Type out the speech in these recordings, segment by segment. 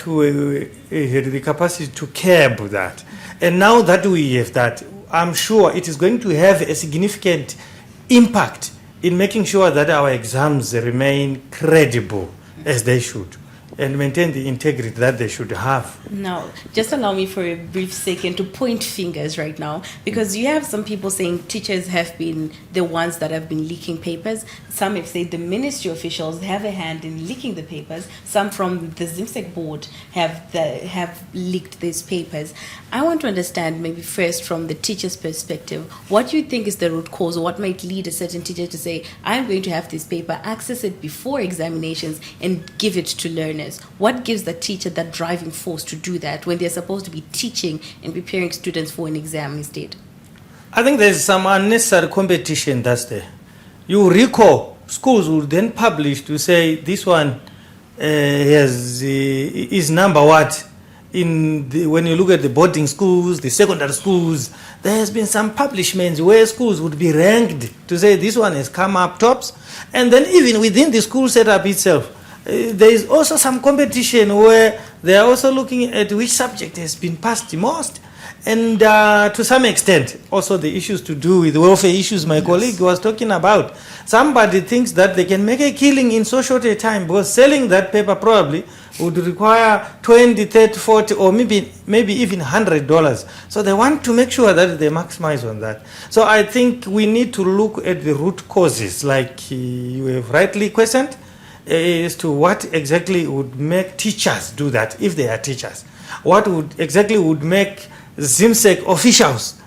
who had the capacity to curb that. And now that we have that, I'm sure it is going to have a significant impact in making sure that our exams remain credible as they should and maintain the integrity that they should have. Now, just allow me for a brief second to point fingers right now, because you have some people saying teachers have been the ones that have been leaking papers. Some have said the ministry officials have a hand in leaking the papers. Some from the ZIMSEC board have leaked these papers. I want to understand, maybe first from the teacher's perspective, what you think is the root cause, or what might lead a certain teacher to say, I'm going to have this paper, access it before examinations and give it to learners. What gives the teacher that driving force to do that when they're supposed to be teaching and preparing students for an exam instead? I think there's some unnecessary competition that's there. You recall, schools will then publish to say this one is number what. When you look at the boarding schools, the secondary schools, there has been some publishments where schools would be ranked to say this one has come up tops. And then even within the school setup itself, there is also some competition where they are also looking at which subject has been passed the most. And to some extent, also the issues to do with welfare issues my colleague was talking about. Somebody thinks that they can make a killing in so short a time because selling that paper probably would require 20, 30, 40, or maybe even $100. So they want to make sure that they maximize on that. So I think we need to look at the root causes, like you have rightly questioned, as to what exactly would make teachers do that if they are teachers. What would make ZIMSEC officials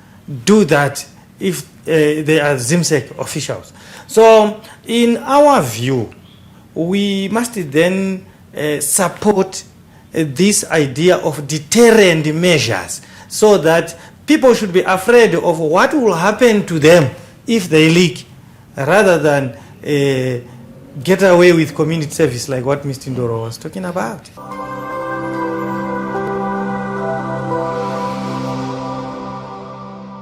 do that if they are ZIMSEC officials? So in our view, we must then support this idea of deterrent measures so that people should be afraid of what will happen to them if they leak, rather than get away with community service like what Mr. Ndoro was talking about.